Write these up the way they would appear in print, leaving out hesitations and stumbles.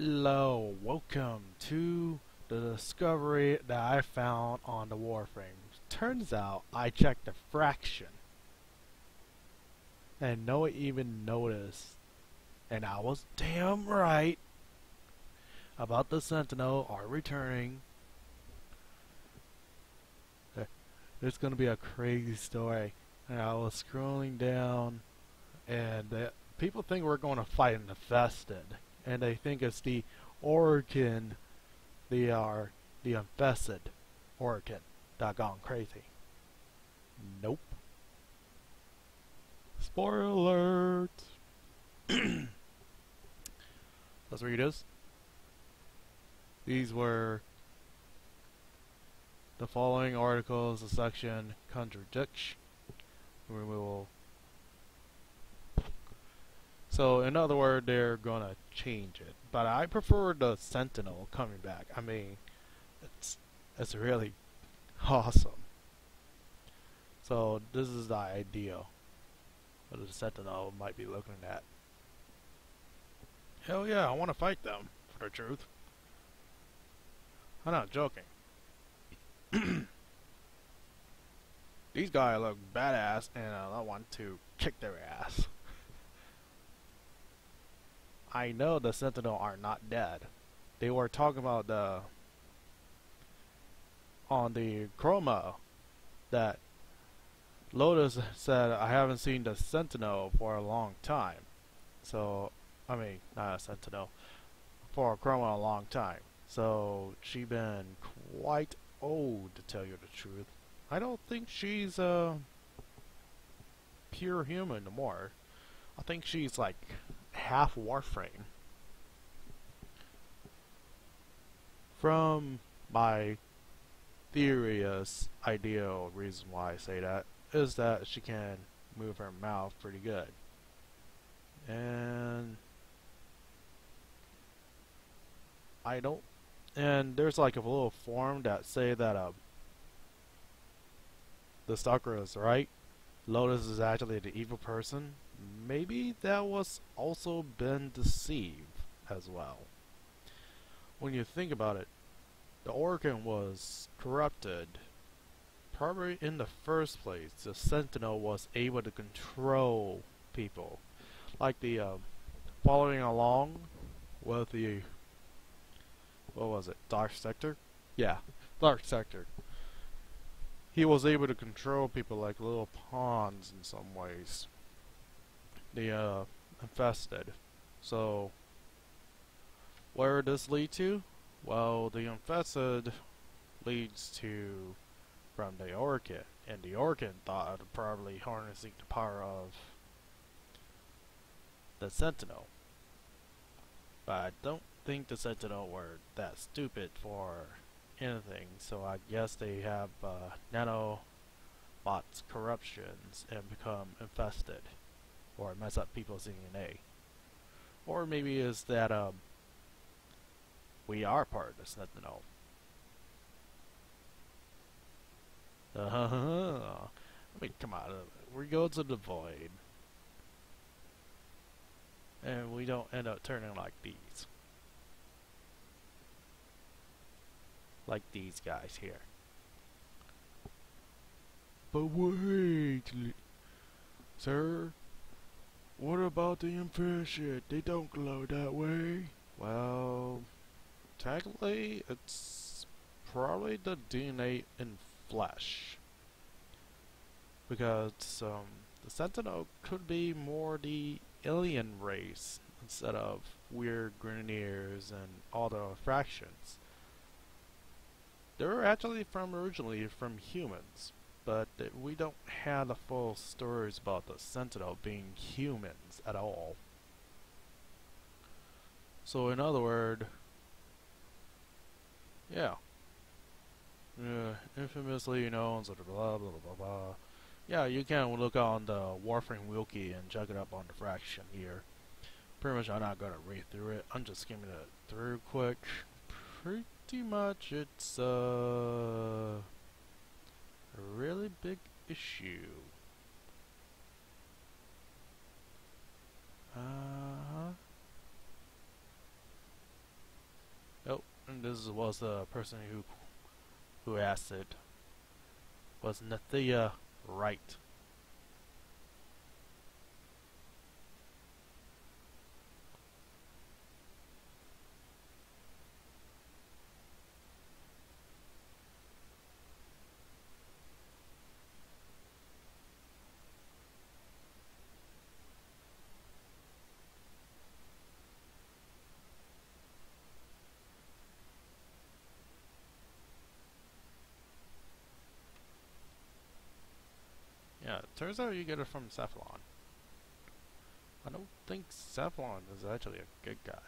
Hello, welcome to the discovery that I found on the Warframe. Turns out I checked the fraction and no one even noticed. And I was damn right about the Sentinel are returning. It's gonna be a crazy story. And I was scrolling down and people think we're going to fight an infested. And they think it's the Orkin. They are the infested Orkin that gone crazy. Nope. Spoiler alert. Let's read this. These were the following articles, the section contradiction removal. So in other words, they're gonna change it, but I prefer the Sentinel coming back. I mean, it's really awesome. So this is the idea what the Sentinel might be looking at. Hell yeah, I want to fight them for the truth. I'm not joking. These guys look badass, and I want to kick their ass. I know the Sentinel are not dead. They were talking about on the chroma that Lotus said I haven't seen the Sentinel for a long time. So, I mean, not a Sentinel, for a chroma a long time. So, she been quite old, to tell you the truth. I don't think she's pure human anymore. I think she's like half Warframe. From my theorized ideal reason why I say that is that she can move her mouth pretty good. And there's like a little forum that say that the stalker is right. Lotus is actually the evil person. Maybe that was also been deceived as well. When you think about it, the Organ was corrupted. Probably in the first place, the Sentinel was able to control people. Like the following along with the, what was it, Dark Sector? Yeah, Dark Sector. He was able to control people like little pawns in some ways. The infested. So where does this lead to? Well, the infested leads to from the Orchid, and the Orchid thought of probably harnessing the power of the Sentinel. But I don't think the Sentinel were that stupid for anything, so I guess they have nanobots corruptions and become infested. Or mess up people's DNA. Or maybe it's that we are part of the Sentinel. I mean, come on, we go to the void. And we don't end up turning like these. Like these guys here. But wait, sir. What about the infested? They don't glow that way. Well, technically, it's probably the DNA in flesh. Because the Sentinel could be more the alien race instead of weird Grineers and all the fractions. They were actually originally from humans. But we don't have the full stories about the Sentinel being humans at all. So in other words, yeah. Infamously known, sort of blah blah blah blah. Yeah, you can look on the Warframe wiki and check it up on the fraction here. Pretty much I'm not gonna read through it. I'm just skimming it through quick. Pretty much it's a really big issue. And this was the person who asked it. Was Nathia right? Yeah, it turns out you get it from Cephalon. I don't think Cephalon is actually a good guy.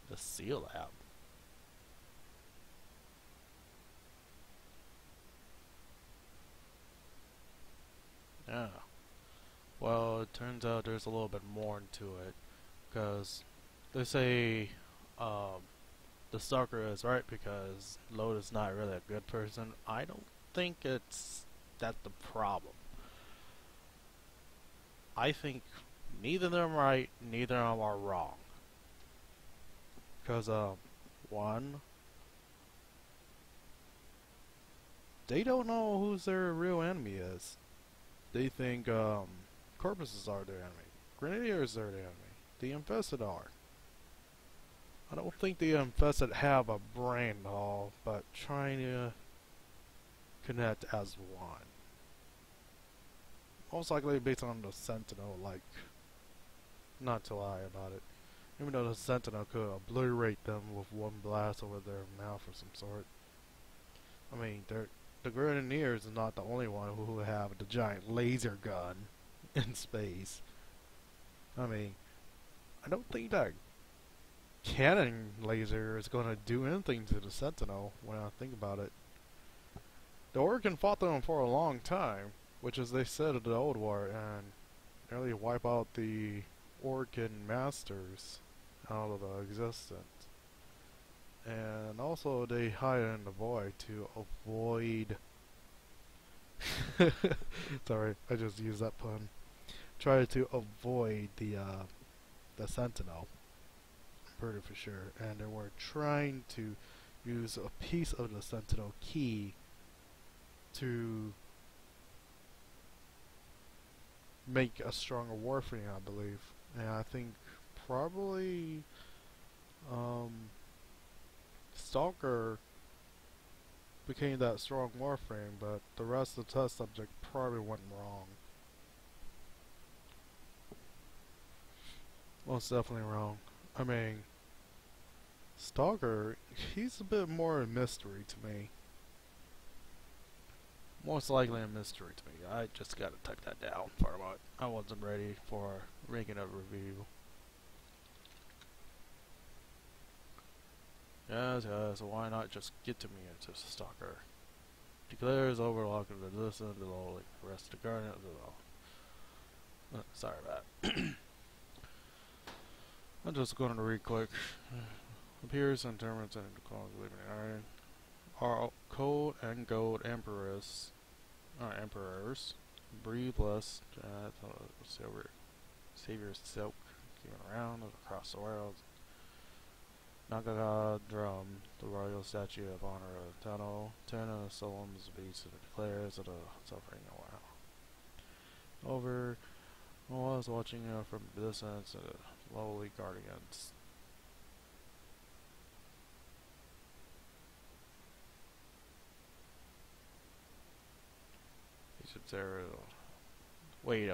The Seal Lab. Yeah. Well, it turns out there's a little bit more into it, because they say um, the stalker is right because Lotus is not really a good person. I don't think that's the problem. I think neither of them are right, neither of them are wrong. Because one, they don't know who their real enemy is. They think corpses are their enemy, grenadiers are their enemy, the infested are. I don't think the infested have a brain at all, but trying to connect as one. Most likely based on the Sentinel, like, not to lie about it. Even though the Sentinel could obliterate them with one blast over their mouth or some sort. I mean, the Grenadiers is not the only one who have the giant laser gun in space. I mean, I don't think that cannon laser is going to do anything to the Sentinel when I think about it. The Organ fought them for a long time, which is they said of the Old War, and nearly wipe out the Organ Masters out of existence. And also they hide in the void to avoid sorry, I just used that pun. Try to avoid the Sentinel. Pretty for sure. And they were trying to use a piece of the Sentinel key to make a stronger Warframe, I believe. And I think probably Stalker became that strong Warframe, but the rest of the test subject probably went wrong. Most definitely wrong. I mean, Stalker, he's a bit more a mystery to me. Most likely a mystery to me. I just gotta type that down for a moment. I wasn't ready for making a review. Yes, so why not just get to me into Stalker? Declares overlock of the listen to the like the rest of the garden. Sorry about that. I'm just going to read quick. Appears and determines and calls living iron. Are cold and gold emperors, breathe less, silver, savior silk, given around across the world. Nagaga drum, the royal statue of honor of Tano, Tana Solemn's beast and declares of the suffering a while. Over, I was watching from distance, lowly guardians. Wait.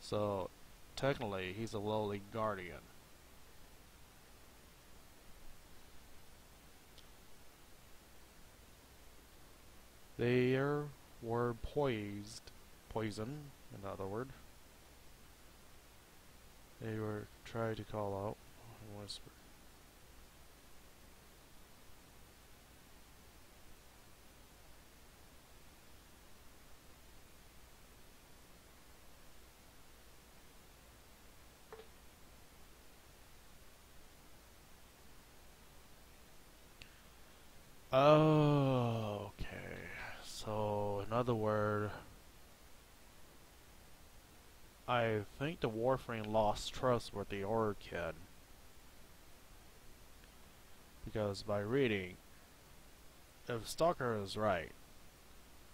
So, technically, he's a lowly guardian. They were poison, in other words. They were trying to call out and whisper. Oh, okay. So, in other words, I think the Warframe lost trust with the Orchid. Because by reading, if Stalker is right,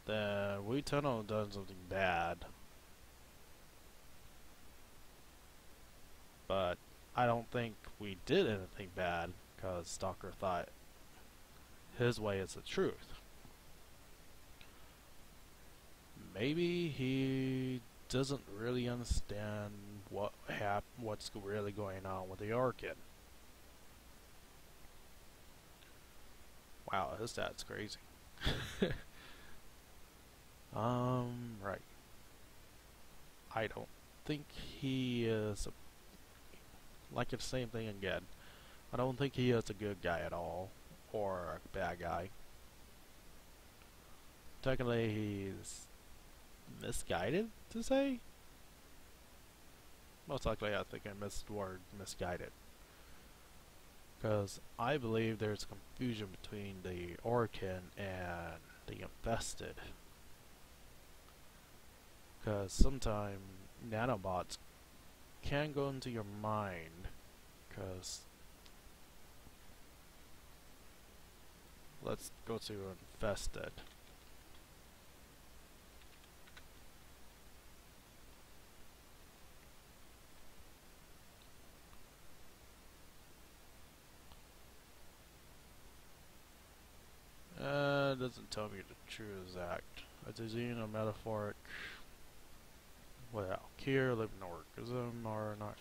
then we tunnel done something bad. But I don't think we did anything bad, because Stalker thought his way is the truth. Maybe he doesn't really understand what's really going on with the Orchid. Wow, his dad's crazy. Right. I don't think he is like the same thing again. I don't think he is a good guy at all, or a bad guy. Technically, he's misguided to say. Most likely, I think I missed the word misguided. Because I believe there's confusion between the Orchid and the infested. Because sometimes nanobots can go into your mind. Because let's go to infested. It doesn't tell me the true exact. A disease or metaphoric. Well, cure, living organism, or not.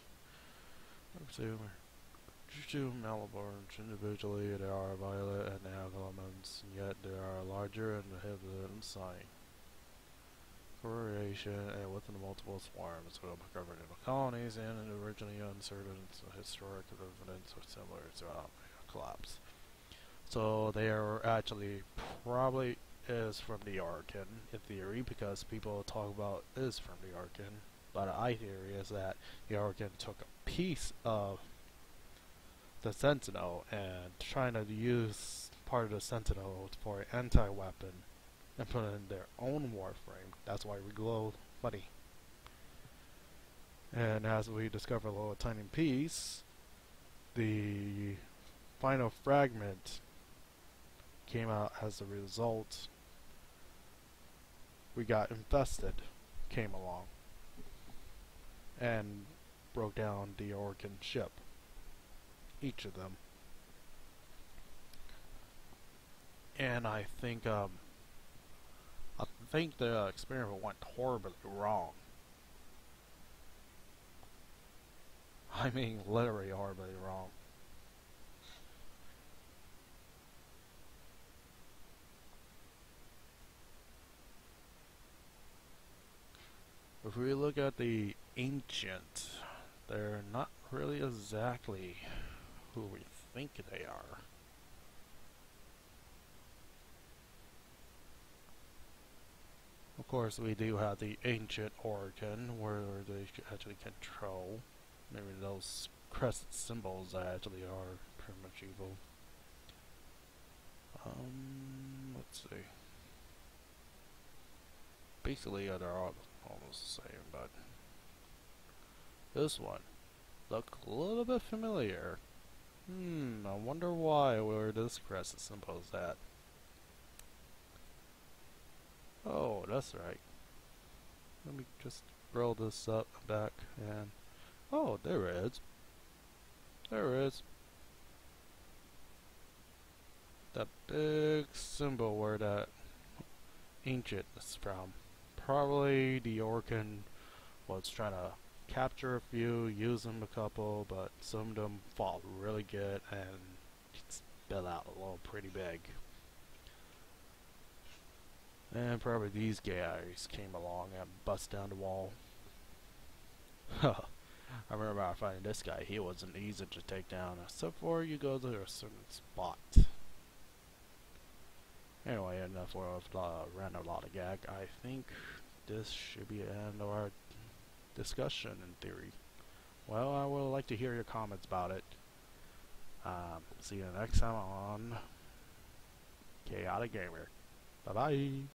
Two Malabarns individually, they are violet and have elements, and yet they are larger and have the sign. Correlation and within multiple swarms, so covered in colonies and originally uncertain historic evidence are similar to a collapse. So they are actually probably is from the Orchid in theory, because people talk about is from the Orchid. But my theory is that the Orchid took a piece of the Sentinel and trying to use part of the Sentinel for an anti-weapon and put it in their own Warframe. That's why we glow funny. And as we discover a little tiny piece, the final fragment came out as a result. We got infested, came along, and broke down the Orchid ship. Each of them. And I think the experiment went horribly wrong. I mean, literally horribly wrong. If we look at the Ancient, they're not really exactly who we think they are. Of course, we do have the Ancient Orchid, where they actually control. Maybe those crescent symbols actually are pretty much evil. Let's see. Basically, they're all almost the same, but this one look a little bit familiar. I wonder where this crescent symbol is at. Oh, that's right. Let me just roll this up back and oh, there it is. There it is. That big symbol where that Ancient is from. Probably the Orchid was trying to capture a few, use them a couple, but some of them fought really good and spell out a little pretty big. And probably these guys came along and bust down the wall. I remember finding this guy. He wasn't easy to take down, except for you go to a certain spot. Anyway, enough of ran a lot of gag. I think this should be the end of our discussion in theory. Well, I would like to hear your comments about it. See you next time on Chaotic Gamer. Bye bye.